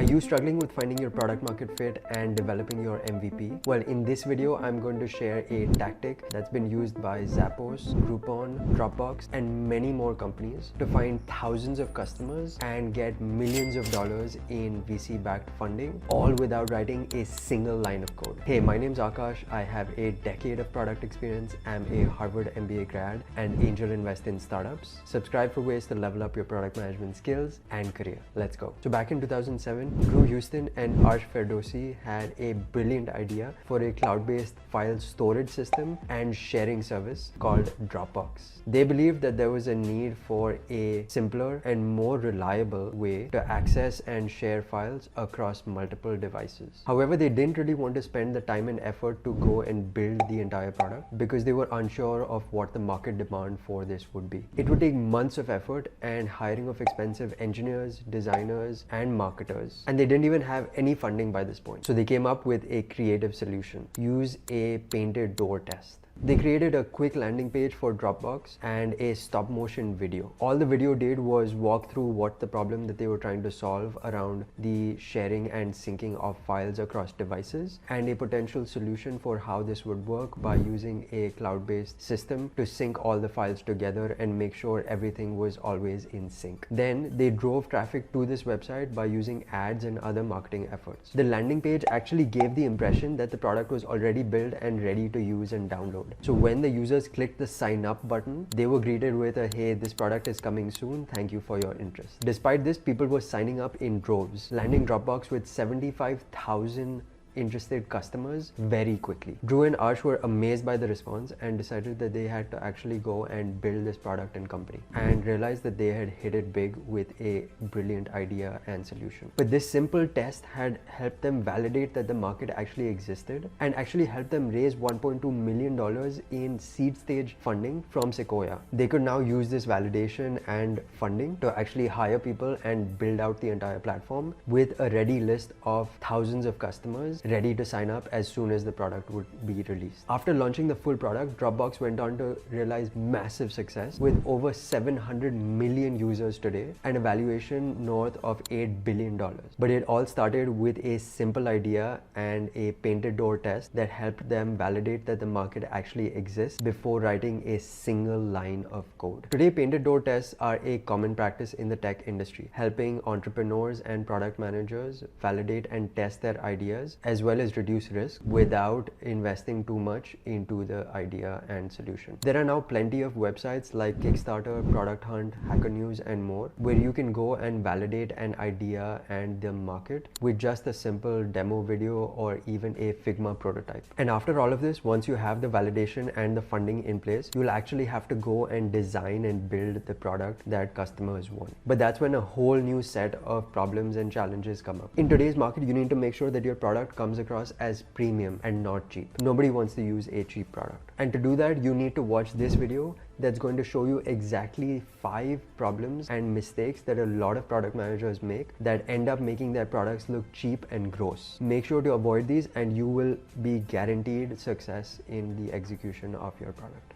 Are you struggling with finding your product market fit and developing your MVP? Well, in this video, I'm going to share a tactic that's been used by Zappos, Groupon, Dropbox, and many more companies to find thousands of customers and get millions of dollars in VC-backed funding, all without writing a single line of code. Hey, my name's Arsh. I have a decade of product experience. I'm a Harvard MBA grad and angel invest in startups. Subscribe for ways to level up your product management skills and career. Let's go. So back in 2007, Drew Houston and Arsh had a brilliant idea for a cloud-based file storage system and sharing service called Dropbox. They believed that there was a need for a simpler and more reliable way to access and share files across multiple devices. However, they didn't really want to spend the time and effort to go and build the entire product because they were unsure of what the market demand for this would be. It would take months of effort and hiring of expensive engineers, designers, and marketers. And they didn't even have any funding by this point. So they came up with a creative solution. Use a painted door test. They created a quick landing page for Dropbox and a stop motion video. All the video did was walk through what the problem that they were trying to solve around the sharing and syncing of files across devices and a potential solution for how this would work by using a cloud-based system to sync all the files together and make sure everything was always in sync. Then they drove traffic to this website by using ads and other marketing efforts. The landing page actually gave the impression that the product was already built and ready to use and download. So when the users clicked the sign up button, they were greeted with a, hey, this product is coming soon. Thank you for your interest. Despite this, people were signing up in droves, landing Dropbox with 75,000 interested customers very quickly. Drew and Arsh were amazed by the response and decided that they had to actually go and build this product and company and realized that they had hit it big with a brilliant idea and solution. But this simple test had helped them validate that the market actually existed and actually helped them raise $1.2 million in seed stage funding from Sequoia. They could now use this validation and funding to actually hire people and build out the entire platform with a ready list of thousands of customers ready to sign up as soon as the product would be released. After launching the full product, Dropbox went on to realize massive success with over 700 million users today and a valuation north of $8 billion. But it all started with a simple idea and a painted door test that helped them validate that the market actually exists before writing a single line of code. Today, painted door tests are a common practice in the tech industry, helping entrepreneurs and product managers validate and test their ideas as well as reduce risk without investing too much into the idea and solution. There are now plenty of websites like Kickstarter, Product Hunt, Hacker News, and more, where you can go and validate an idea and the market with just a simple demo video or even a Figma prototype. And after all of this, once you have the validation and the funding in place, you'll actually have to go and design and build the product that customers want. But that's when a whole new set of problems and challenges come up. In today's market, you need to make sure that your product comes across as premium and not cheap. Nobody wants to use a cheap product. And to do that, you need to watch this video that's going to show you exactly 5 problems and mistakes that a lot of product managers make that end up making their products look cheap and gross. Make sure to avoid these and you will be guaranteed success in the execution of your product.